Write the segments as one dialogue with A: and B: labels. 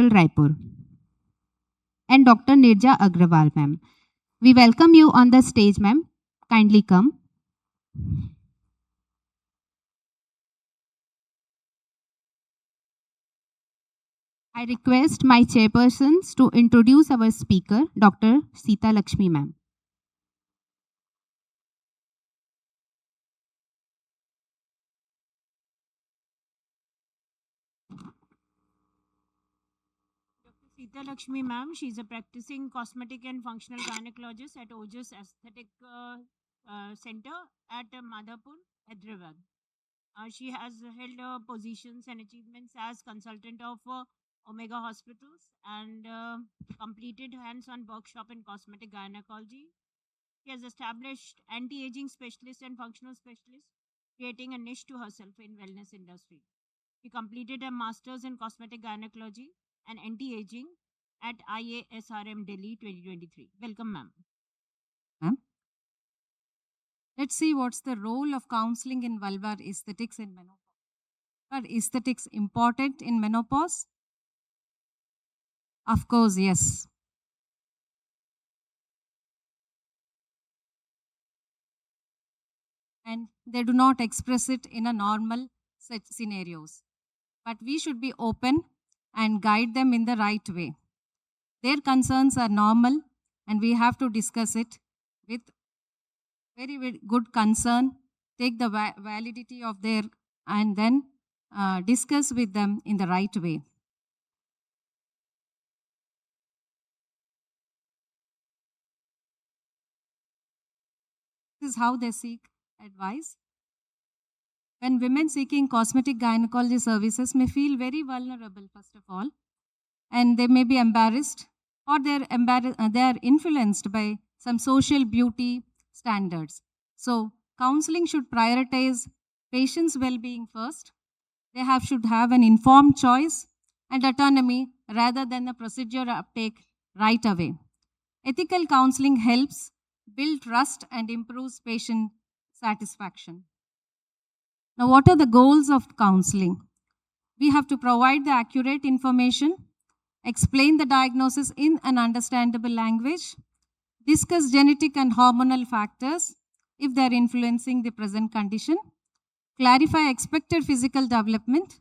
A: Hospital, Raipur, and Dr. Nirja Agrawal, ma'am. We welcome you on the stage, ma'am. Kindly come. I request my chairpersons to introduce our speaker, Dr. Sita Lakshmi, ma'am.
B: Dr. Sita Lakshmi ma'am, she's a practicing cosmetic and functional gynecologist at Ojas Aesthetic Center at Madhapur, Hyderabad. She has held positions and achievements as consultant of Omega Hospitals and completed hands-on workshop in cosmetic gynecology. She has established anti-aging specialist and functional specialist, creating a niche to herself in wellness industry. She completed a master's in cosmetic gynecology and anti-aging at IASRM Delhi 2023. Welcome, ma'am.
C: Ma'am? Let's see what's the role of counseling in vulvar aesthetics in menopause. Are aesthetics important in menopause? Of course, yes. And they do not express it in a normal set scenarios. But we should be open and guide them in the right way. Their concerns are normal and we have to discuss it with very, very good concern, take the validity of their and then discuss with them in the right way. This is how they seek advice. When women seeking cosmetic gynecology services may feel very vulnerable, first of all, and they may be embarrassed or they are influenced by some social beauty standards. So, counseling should prioritize patients' well-being first. They should have an informed choice and autonomy rather than the procedure uptake right away. Ethical counseling helps build trust and improves patient satisfaction. Now, what are the goals of counseling? We have to provide the accurate information, explain the diagnosis in an understandable language, discuss genetic and hormonal factors if they are influencing the present condition, clarify expected physical development,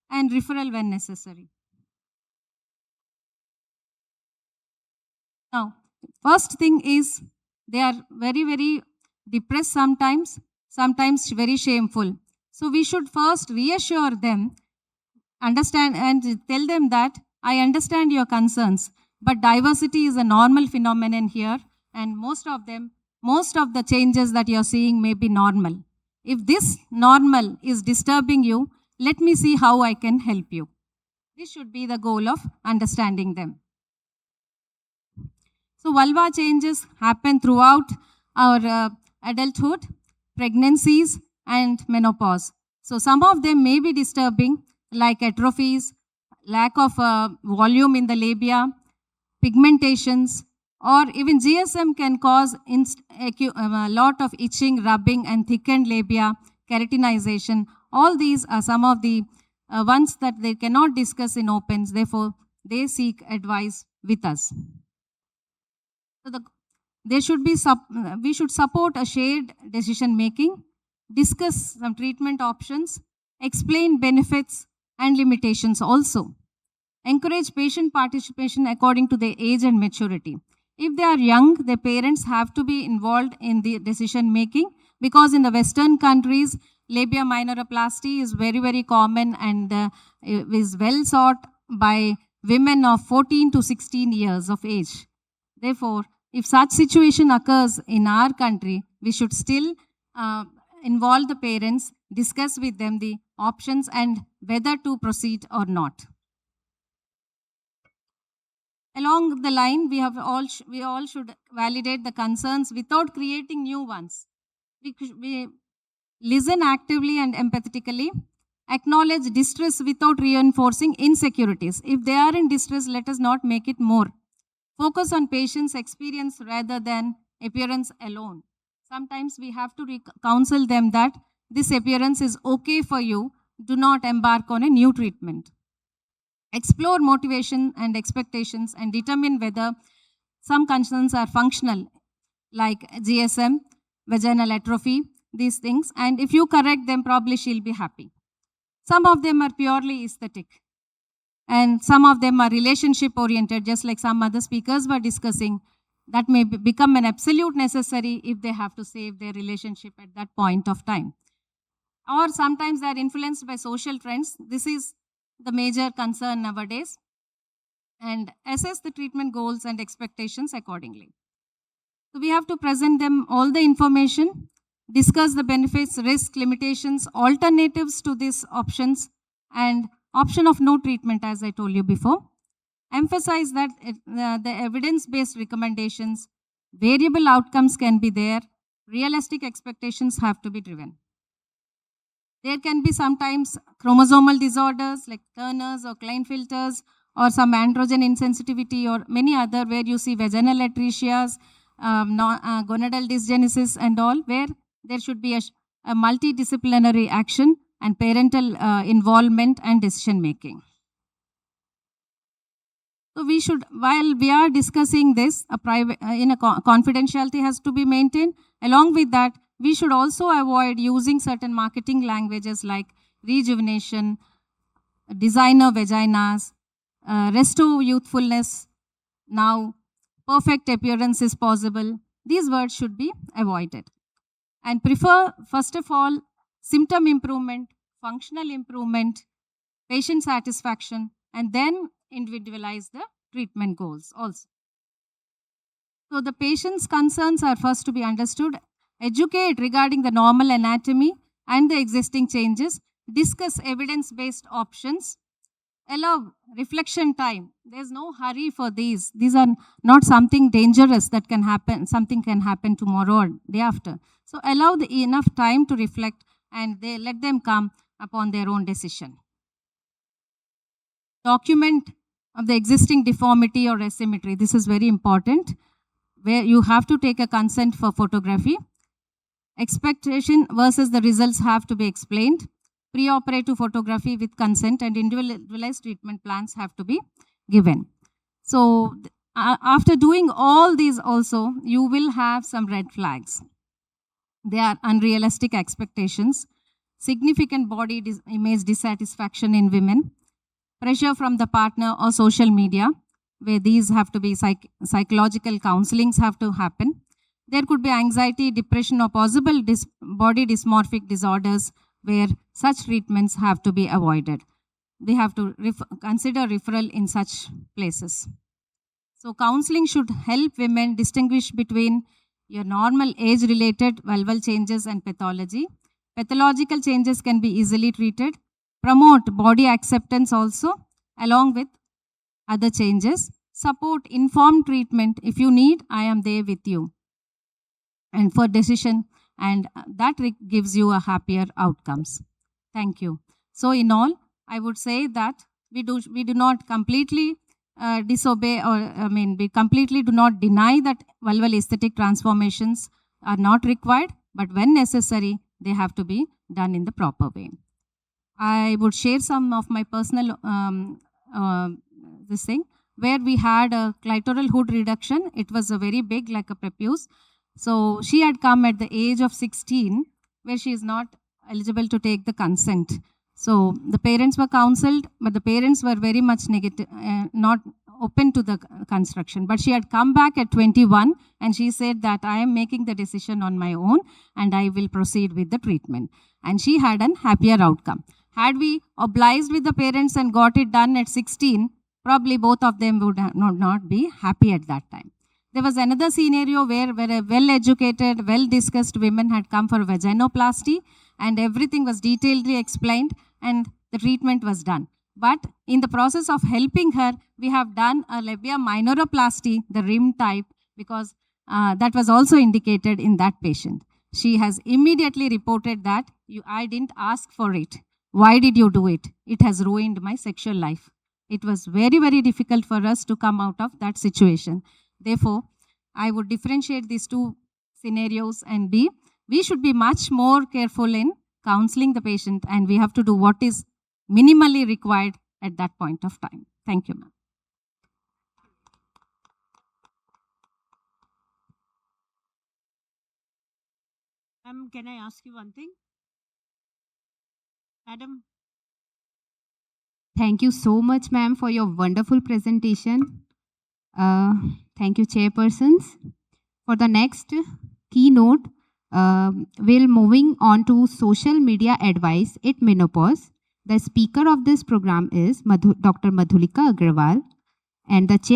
C: and referral when necessary. Now, first thing is they are very, very depressed sometimes very shameful. So we should first reassure them, understand and tell them that I understand your concerns, but diversity is a normal phenomenon here and most of the changes that you're seeing may be normal. If this normal is disturbing you, let me see how I can help you. This should be the goal of understanding them. So vulva changes happen throughout our adulthood, pregnancies, and menopause. So some of them may be disturbing, like atrophies, lack of volume in the labia, pigmentations, or even GSM can cause a lot of itching, rubbing, and thickened labia, keratinization. All these are some of the ones that they cannot discuss in opens. Therefore, they seek advice with us. So we should support a shared decision making, discuss some treatment options, explain benefits and limitations also. Encourage patient participation according to their age and maturity. If they are young, their parents have to be involved in the decision making because in the Western countries, labia minoroplasty is very, very common and is well sought by women of 14 to 16 years of age. Therefore, if such situation occurs in our country, we should still involve the parents, discuss with them the options and whether to proceed or not. Along the line, we all should validate the concerns without creating new ones. We listen actively and empathetically, acknowledge distress without reinforcing insecurities. If they are in distress, let us not make it more. Focus on patient's experience rather than appearance alone. Sometimes we have to counsel them that this appearance is okay for you. Do not embark on a new treatment. explore motivation and expectations and determine whether some concerns are functional, like GSM, vaginal atrophy, these things. And if you correct them, probably she'll be happy. Some of them are purely aesthetic. And some of them are relationship oriented, just like some other speakers were discussing. That may become an absolute necessary if they have to save their relationship at that point of time. Or sometimes they are influenced by social trends. This is the major concern nowadays. And assess the treatment goals and expectations accordingly. So we have to present them all the information, discuss the benefits, risks, limitations, alternatives to these options, and option of no treatment, as I told you before. Emphasize that the evidence-based recommendations, variable outcomes can be there, realistic expectations have to be driven. There can be sometimes chromosomal disorders like Turner's or Klinefelter's, or some androgen insensitivity, or many other where you see vaginal atresia, gonadal dysgenesis and all, where there should be a multidisciplinary action and parental involvement and decision making. So we should, while we are discussing this, confidentiality has to be maintained. Along with that, we should also avoid using certain marketing languages like rejuvenation, designer vaginas, restore youthfulness, now perfect appearance is possible. These words should be avoided. And prefer, first of all, symptom improvement, functional improvement, patient satisfaction, and then individualize the treatment goals also. So the patient's concerns are first to be understood. Educate regarding the normal anatomy and the existing changes. Discuss evidence-based options. Allow reflection time. There's no hurry for these. These are not something dangerous that can happen. Something can happen tomorrow or day after. So allow enough time to reflect, and they let them come upon their own decision. Document of the existing deformity or asymmetry. This is very important, where you have to take a consent for photography. Expectation versus the results have to be explained. Preoperative photography with consent and individualized treatment plans have to be given. So after doing all these also, you will have some red flags. They are unrealistic expectations, significant body image dissatisfaction in women, pressure from the partner or social media, where these have to be psychological counselings have to happen. There could be anxiety, depression, or possible body dysmorphic disorders, where such treatments have to be avoided. They have to consider referral in such places. So counseling should help women distinguish between your normal age-related vulval changes and pathology. Pathological changes can be easily treated. Promote body acceptance also, along with other changes. Support informed treatment. If you need, I am there with you. And for decision, and that gives you a happier outcomes. Thank you. So in all, I would say that we do not completely disobey, or we completely do not deny that vulval aesthetic transformations are not required, but when necessary, they have to be done in the proper way. I would share some of my personal this thing, where we had a clitoral hood reduction. It was a very big, like a prepuce. So she had come at the age of 16, where she is not eligible to take the consent. So the parents were counseled, but the parents were very much negative, not open to the construction. But she had come back at 21, and she said that I am making the decision on my own, and I will proceed with the treatment. And she had an happier outcome. Had we obliged with the parents and got it done at 16, probably both of them would not be happy at that time. There was another scenario where a well-educated, well-discussed women had come for vaginoplasty, and everything was detailedly explained, and the treatment was done. But in the process of helping her, we have done a labia minoroplasty, the rim type, because that was also indicated in that patient. She has immediately reported that I didn't ask for it. Why did you do it? It has ruined my sexual life. It was very, very difficult for us to come out of that situation. Therefore, I would differentiate these two scenarios, and we should be much more careful in counseling the patient, and we have to do what is minimally required at that point of time. Thank you, ma'am.
B: Ma'am, can I ask you one thing? Madam,
A: Thank you so much, ma'am, for your wonderful presentation. Thank you, chairpersons. For the next keynote, we'll moving on to social media advice at menopause. The speaker of this program is Dr. Madhulika Agrawal, and the chair